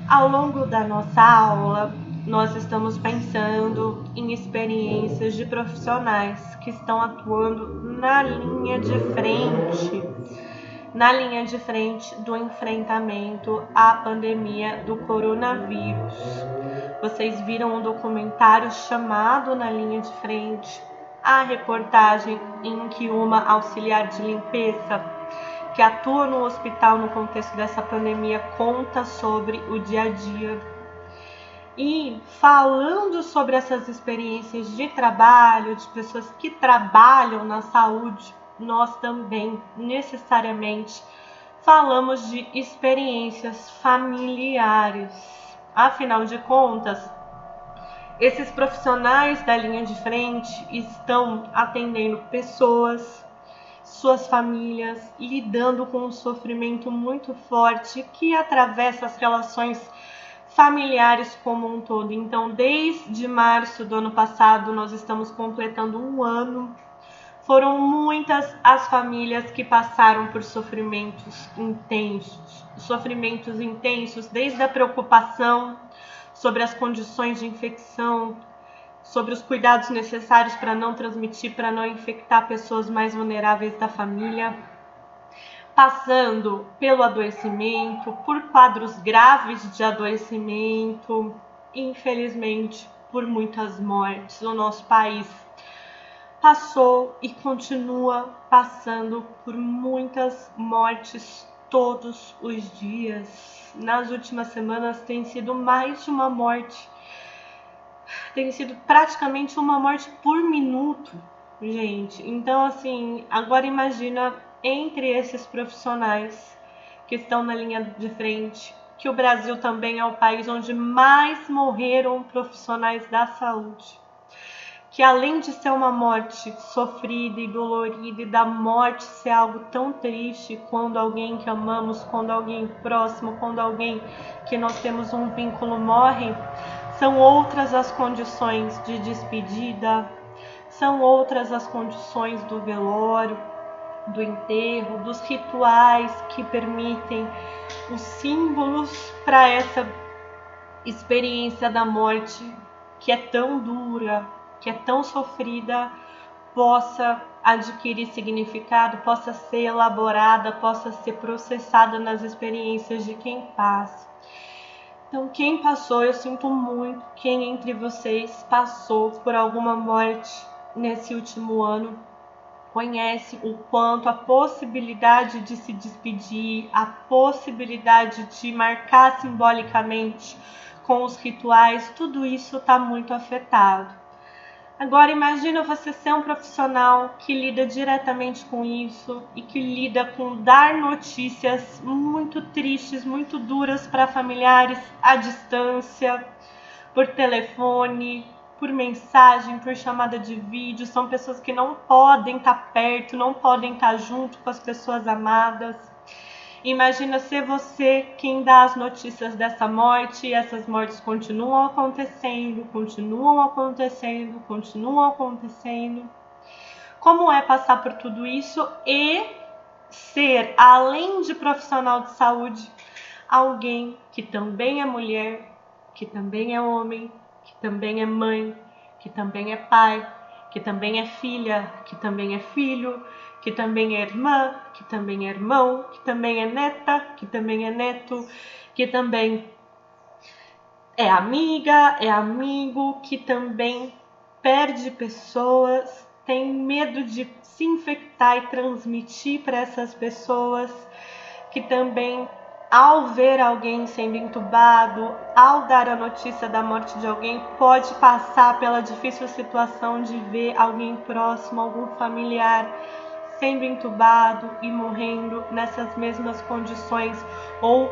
Ao longo da nossa aula, nós estamos pensando em experiências de profissionais que estão atuando na linha de frente do enfrentamento à pandemia do coronavírus. Vocês viram um documentário chamado Na Linha de Frente, a reportagem em que uma auxiliar de limpeza que atua no hospital no contexto dessa pandemia conta sobre o dia a dia. E falando sobre essas experiências de trabalho, de pessoas que trabalham na saúde, nós também necessariamente falamos de experiências familiares. Afinal de contas, esses profissionais da linha de frente estão atendendo pessoas, suas famílias, lidando com um sofrimento muito forte que atravessa as relações familiares como um todo. Então, desde março do ano passado, nós estamos completando um ano. Foram muitas as famílias que passaram por sofrimentos intensos, desde a preocupação sobre as condições de infecção, sobre os cuidados necessários para não transmitir, para não infectar pessoas mais vulneráveis da família, passando pelo adoecimento, por quadros graves de adoecimento, infelizmente por muitas mortes. O nosso país passou e continua passando por muitas mortes todos os dias. Nas últimas semanas tem sido mais de uma morte. Tem sido praticamente uma morte por minuto, gente. Então, assim, agora imagina entre esses profissionais que estão na linha de frente, que o Brasil também é o país onde mais morreram profissionais da saúde. Que além de ser uma morte sofrida e dolorida, e da morte ser algo tão triste, quando alguém que amamos, quando alguém próximo, quando alguém que nós temos um vínculo morre, são outras as condições de despedida, são outras as condições do velório, do enterro, dos rituais que permitem os símbolos para essa experiência da morte que é tão dura, que é tão sofrida, possa adquirir significado, possa ser elaborada, possa ser processada nas experiências de quem passa. Então, quem passou, eu sinto muito, quem entre vocês passou por alguma morte nesse último ano, conhece o quanto a possibilidade de se despedir, a possibilidade de marcar simbolicamente com os rituais, tudo isso está muito afetado. Agora imagina você ser um profissional que lida diretamente com isso e que lida com dar notícias muito tristes, muito duras para familiares à distância, por telefone, por mensagem, por chamada de vídeo. São pessoas que não podem estar perto, não podem estar junto com as pessoas amadas. Imagina ser você quem dá as notícias dessa morte e essas mortes continuam acontecendo. Como é passar por tudo isso e ser, além de profissional de saúde, alguém que também é mulher, que também é homem, que também é mãe, que também é pai, que também é filha, que também é filho, que também é irmã, que também é irmão, que também é neta, que também é neto, que também é amiga, é amigo, que também perde pessoas, tem medo de se infectar e transmitir para essas pessoas, que também, ao ver alguém sendo entubado, ao dar a notícia da morte de alguém, pode passar pela difícil situação de ver alguém próximo, algum familiar, sendo entubado e morrendo nessas mesmas condições, ou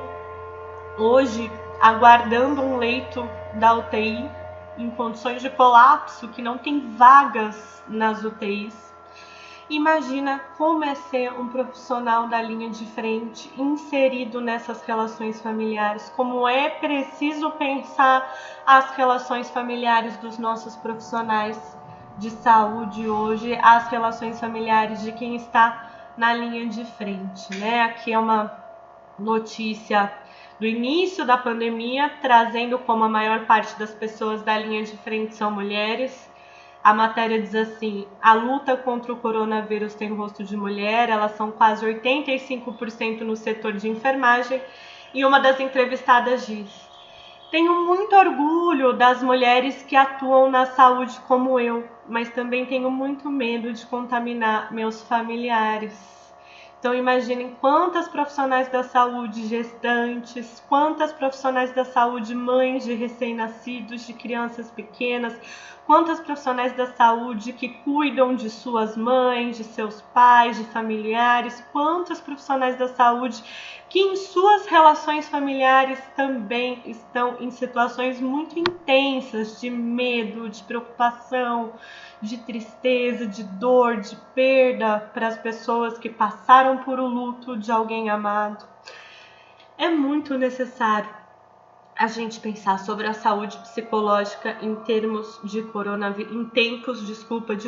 hoje aguardando um leito da UTI em condições de colapso, que não tem vagas nas UTIs. Imagina como é ser um profissional da linha de frente inserido nessas relações familiares, como é preciso pensar as relações familiares dos nossos profissionais de saúde hoje, as relações familiares de quem está na linha de frente, né? Aqui é uma notícia do início da pandemia, trazendo como a maior parte das pessoas da linha de frente são mulheres. A matéria diz assim: a luta contra o coronavírus tem rosto de mulher, elas são quase 85% no setor de enfermagem, e uma das entrevistadas diz: tenho muito orgulho das mulheres que atuam na saúde como eu, mas também tenho muito medo de contaminar meus familiares. Então imaginem quantas profissionais da saúde gestantes, quantas profissionais da saúde mães de recém-nascidos, de crianças pequenas, quantas profissionais da saúde que cuidam de suas mães, de seus pais, de familiares, quantos profissionais da saúde que em suas relações familiares também estão em situações muito intensas de medo, de preocupação, de tristeza, de dor, de perda para as pessoas que passaram por o luto de alguém amado. É muito necessário a gente pensar sobre a saúde psicológica em tempos de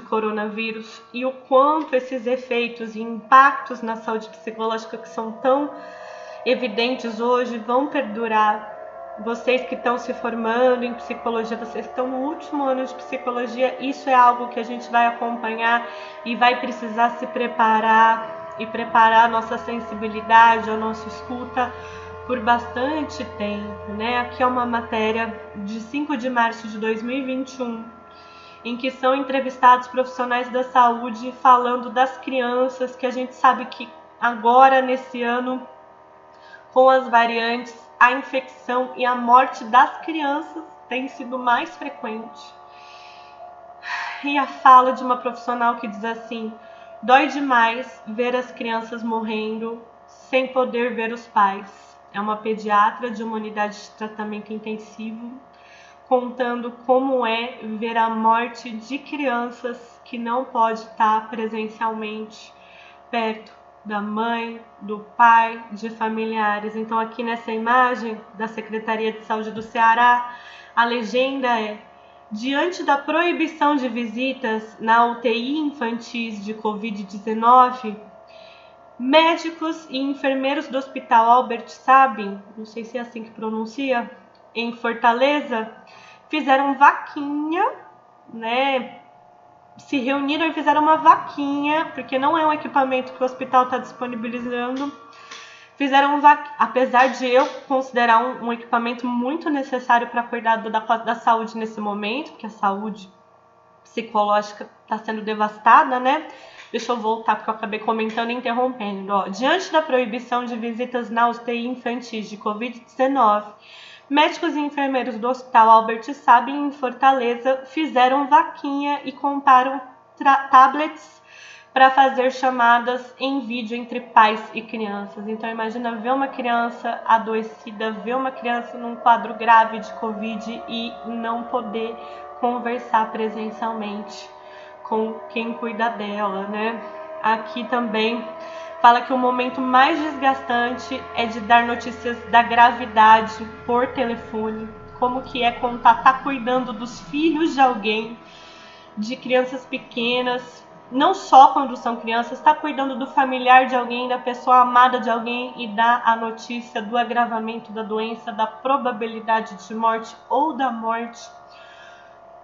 coronavírus e o quanto esses efeitos e impactos na saúde psicológica que são tão evidentes hoje vão perdurar. Vocês que estão se formando em psicologia, vocês que estão no último ano de psicologia, isso é algo que a gente vai acompanhar e vai precisar se preparar e preparar a nossa sensibilidade, a nossa escuta por bastante tempo, né? Aqui é uma matéria de 5 de março de 2021, em que são entrevistados profissionais da saúde falando das crianças, que a gente sabe que agora, nesse ano, com as variantes, a infecção e a morte das crianças tem sido mais frequente. E a fala de uma profissional que diz assim: dói demais ver as crianças morrendo sem poder ver os pais. É uma pediatra de uma unidade de tratamento intensivo, contando como é ver a morte de crianças que não pode estar presencialmente perto da mãe, do pai, de familiares. Então aqui nessa imagem da Secretaria de Saúde do Ceará, a legenda é: diante da proibição de visitas na UTI infantis de Covid-19, médicos e enfermeiros do Hospital Albert Sabin, não sei se é assim que pronuncia, em Fortaleza, fizeram vaquinha, né? Se reuniram e fizeram uma vaquinha, porque não é um equipamento que o hospital está disponibilizando. Fizeram apesar de eu considerar um equipamento muito necessário para cuidar da saúde nesse momento, porque a saúde psicológica está sendo devastada, né? Deixa eu voltar, porque eu acabei comentando e interrompendo. Ó, diante da proibição de visitas na UTI infantis de Covid-19, médicos e enfermeiros do Hospital Albert Sabin, em Fortaleza, fizeram vaquinha e compraram tablets para fazer chamadas em vídeo entre pais e crianças. Então imagina ver uma criança adoecida, ver uma criança num quadro grave de Covid e não poder conversar presencialmente com quem cuida dela, né? Aqui também fala que o momento mais desgastante é de dar notícias da gravidade por telefone, como que é tá cuidando dos filhos de alguém, de crianças pequenas, não só quando são crianças, está cuidando do familiar de alguém, da pessoa amada de alguém e dá a notícia do agravamento da doença, da probabilidade de morte ou da morte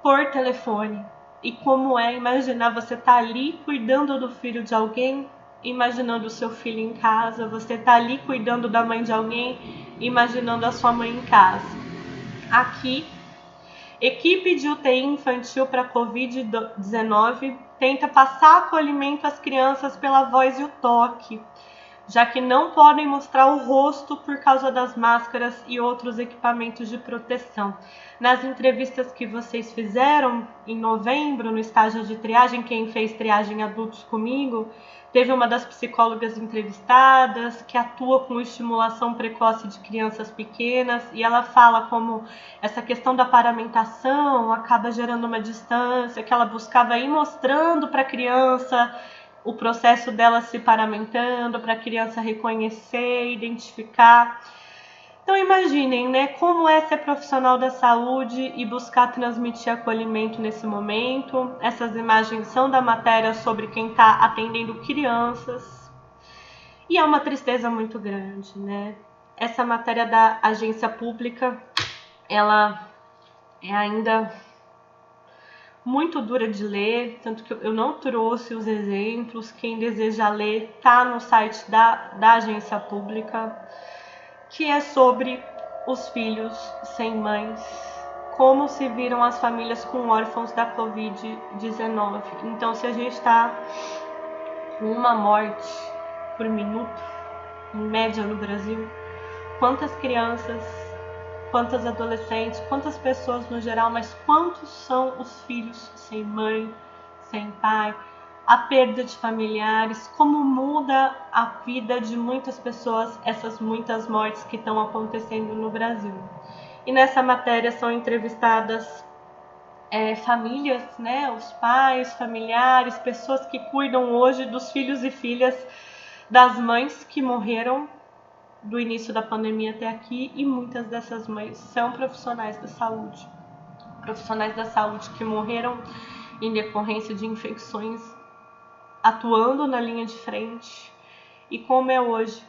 por telefone. E como é imaginar você tá ali cuidando do filho de alguém, imaginando o seu filho em casa, você tá ali cuidando da mãe de alguém, imaginando a sua mãe em casa. Aqui, equipe de UTI infantil para Covid-19 tenta passar acolhimento às crianças pela voz e o toque, já que não podem mostrar o rosto por causa das máscaras e outros equipamentos de proteção. Nas entrevistas que vocês fizeram em novembro, no estágio de triagem, quem fez triagem adultos comigo, teve uma das psicólogas entrevistadas que atua com estimulação precoce de crianças pequenas e ela fala como essa questão da paramentação acaba gerando uma distância, que ela buscava ir mostrando para a criança o processo dela se paramentando, para a criança reconhecer, identificar. Então imaginem, né, como é ser profissional da saúde e buscar transmitir acolhimento nesse momento. Essas imagens são da matéria sobre quem está atendendo crianças. E é uma tristeza muito grande, né? essa matéria da agência pública, ela é ainda muito dura de ler, tanto que eu não trouxe os exemplos. Quem deseja ler tá no site da agência pública, que é sobre os filhos sem mães, como se viram as famílias com órfãos da Covid-19. Então, se a gente está com uma morte por minuto, em média no Brasil, quantas crianças, quantas adolescentes, quantas pessoas no geral, mas quantos são os filhos sem mãe, sem pai, a perda de familiares, como muda a vida de muitas pessoas, essas muitas mortes que estão acontecendo no Brasil. E nessa matéria são entrevistadas famílias, né, os pais, familiares, pessoas que cuidam hoje dos filhos e filhas das mães que morreram do início da pandemia até aqui, e muitas dessas mães são profissionais da saúde que morreram em decorrência de infecções, atuando na linha de frente, e como é hoje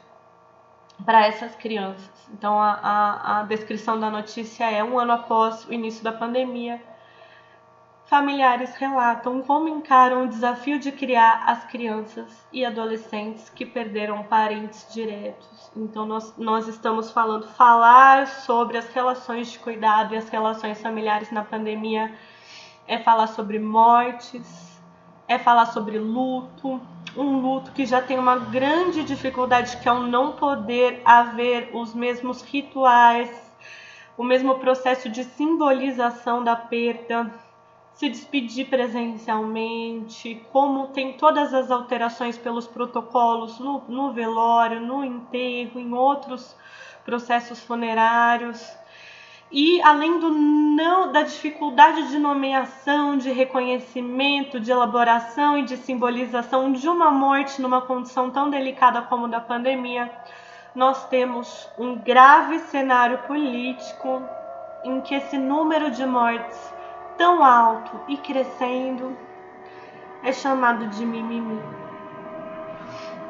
para essas crianças. Então a descrição da notícia é: um ano após o início da pandemia, familiares relatam como encaram o desafio de criar as crianças e adolescentes que perderam parentes diretos. Então nós estamos falar sobre as relações de cuidado e as relações familiares na pandemia é falar sobre mortes, é falar sobre luto, um luto que já tem uma grande dificuldade, que é o não poder haver os mesmos rituais, o mesmo processo de simbolização da perda, se despedir presencialmente, como tem todas as alterações pelos protocolos no velório, no enterro, em outros processos funerários. E além da dificuldade de nomeação, de reconhecimento, de elaboração e de simbolização de uma morte numa condição tão delicada como a da pandemia, nós temos um grave cenário político em que esse número de mortes tão alto e crescendo é chamado de mimimi.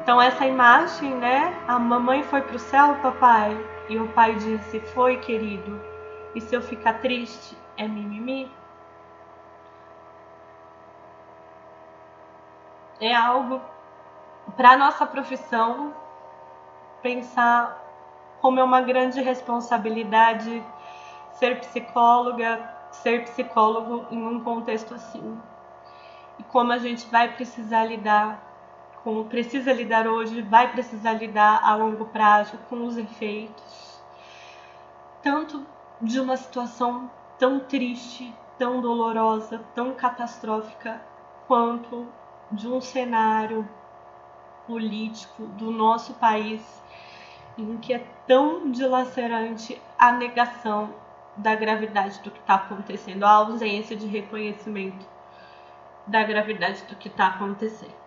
Então essa imagem, né? A mamãe foi pro céu, papai, e o pai disse: foi, querido. E se eu ficar triste, é mimimi? É algo para nossa profissão pensar como é uma grande responsabilidade ser psicólogo em um contexto assim. E como a gente vai precisar lidar, como precisa lidar hoje, vai precisar lidar a longo prazo com os efeitos, tanto de uma situação tão triste, tão dolorosa, tão catastrófica, quanto de um cenário político do nosso país em que é tão dilacerante a negação da gravidade do que está acontecendo, a ausência de reconhecimento da gravidade do que está acontecendo.